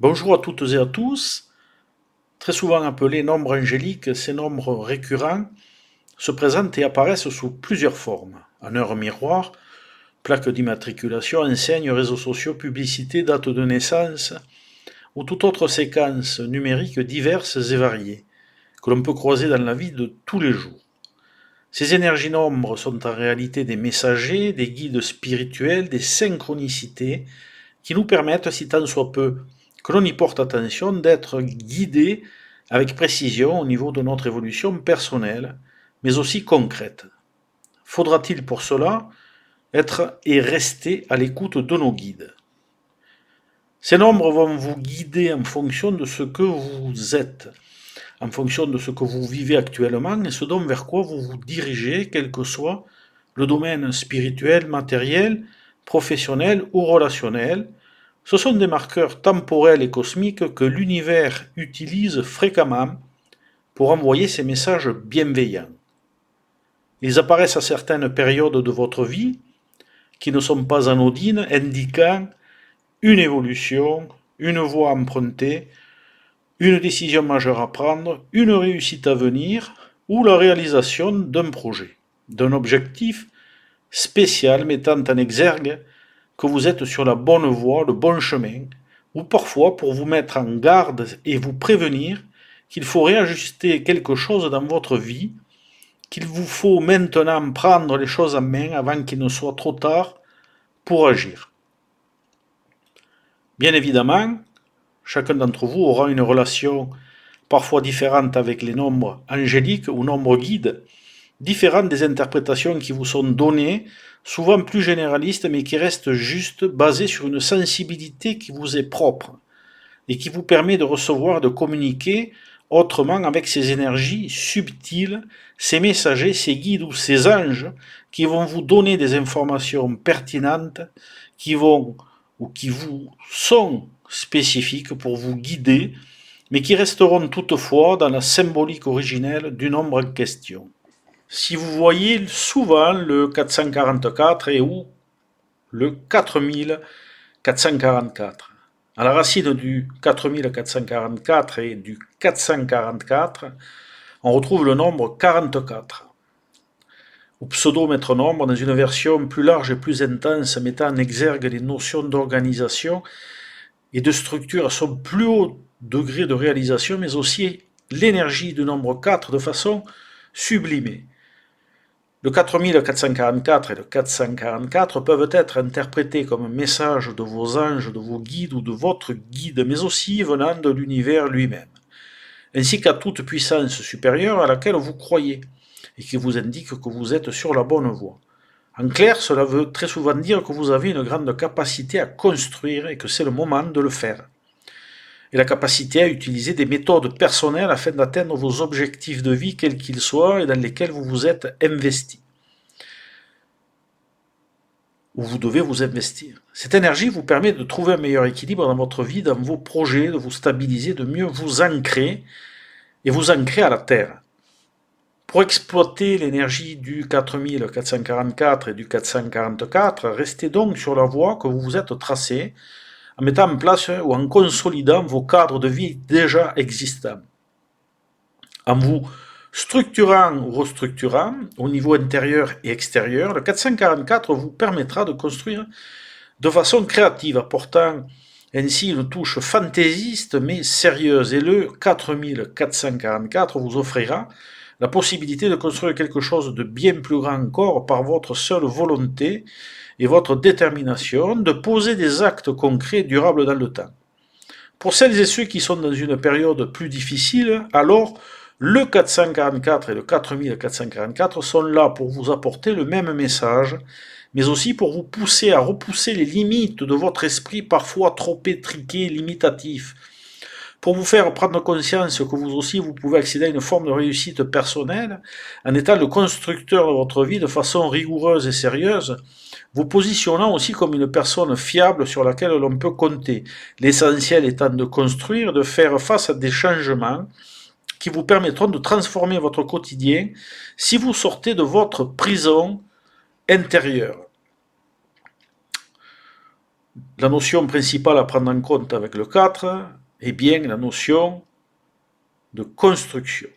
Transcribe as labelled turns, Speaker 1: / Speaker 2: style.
Speaker 1: Bonjour à toutes et à tous. Très souvent appelés nombres angéliques, ces nombres récurrents se présentent et apparaissent sous plusieurs formes. En heure miroir, plaque d'immatriculation, enseigne, réseaux sociaux, publicité, date de naissance ou toute autre séquence numérique diverses et variées que l'on peut croiser dans la vie de tous les jours. Ces énergies nombres sont en réalité des messagers, des guides spirituels, des synchronicités qui nous permettent, si tant soit peu que l'on y porte attention, d'être guidés avec précision au niveau de notre évolution personnelle, mais aussi concrète. Faudra-t-il pour cela être et rester à l'écoute de nos guides? Ces nombres vont vous guider en fonction de ce que vous êtes, en fonction de ce que vous vivez actuellement et ce dont vers quoi vous vous dirigez, quel que soit le domaine spirituel, matériel, professionnel ou relationnel. Ce sont des marqueurs temporels et cosmiques que l'univers utilise fréquemment pour envoyer ces messages bienveillants. Ils apparaissent à certaines périodes de votre vie qui ne sont pas anodines, indiquant une évolution, une voie empruntée, une décision majeure à prendre, une réussite à venir ou la réalisation d'un projet, d'un objectif spécial mettant en exergue que vous êtes sur la bonne voie, le bon chemin, ou parfois pour vous mettre en garde et vous prévenir qu'il faut réajuster quelque chose dans votre vie, qu'il vous faut maintenant prendre les choses en main avant qu'il ne soit trop tard pour agir. Bien évidemment, chacun d'entre vous aura une relation parfois différente avec les nombres angéliques ou nombres guides, différentes des interprétations qui vous sont données, souvent plus généralistes mais qui restent justes, basées sur une sensibilité qui vous est propre et qui vous permet de recevoir, de communiquer autrement avec ces énergies subtiles, ces messagers, ces guides ou ces anges qui vont vous donner des informations pertinentes, qui vont ou qui vous sont spécifiques pour vous guider, mais qui resteront toutefois dans la symbolique originelle du nombre en question. Si vous voyez souvent le 444 et ou le 4444, à la racine du 4444 et du 444, on retrouve le nombre 44, ou pseudo-métronome, dans une version plus large et plus intense, mettant en exergue les notions d'organisation et de structure à son plus haut degré de réalisation, mais aussi l'énergie du nombre 4 de façon sublimée. Le 4444 et le 444 peuvent être interprétés comme un message de vos anges, de vos guides ou de votre guide, mais aussi venant de l'univers lui-même, ainsi qu'à toute puissance supérieure à laquelle vous croyez, et qui vous indique que vous êtes sur la bonne voie. En clair, cela veut très souvent dire que vous avez une grande capacité à construire et que c'est le moment de le faire. Et la capacité à utiliser des méthodes personnelles afin d'atteindre vos objectifs de vie, quels qu'ils soient, et dans lesquels vous vous êtes investi. Où vous devez vous investir. Cette énergie vous permet de trouver un meilleur équilibre dans votre vie, dans vos projets, de vous stabiliser, de mieux vous ancrer et vous ancrer à la terre. Pour exploiter l'énergie du 4444 et du 444, restez donc sur la voie que vous vous êtes tracée en mettant en place ou en consolidant vos cadres de vie déjà existants. En vous structurant ou restructurant au niveau intérieur et extérieur, le 444 vous permettra de construire de façon créative, apportant ainsi une touche fantaisiste mais sérieuse. Et le 4444 vous offrira la possibilité de construire quelque chose de bien plus grand encore par votre seule volonté et votre détermination, de poser des actes concrets durables dans le temps. Pour celles et ceux qui sont dans une période plus difficile, alors le 444 et le 4444 sont là pour vous apporter le même message, mais aussi pour vous pousser à repousser les limites de votre esprit parfois trop étriqué, limitatif, pour vous faire prendre conscience que vous aussi vous pouvez accéder à une forme de réussite personnelle en étant le constructeur de votre vie de façon rigoureuse et sérieuse, vous positionnant aussi comme une personne fiable sur laquelle l'on peut compter. L'essentiel étant de construire, de faire face à des changements qui vous permettront de transformer votre quotidien si vous sortez de votre prison intérieure. La notion principale à prendre en compte avec le 4 est bien la notion de construction.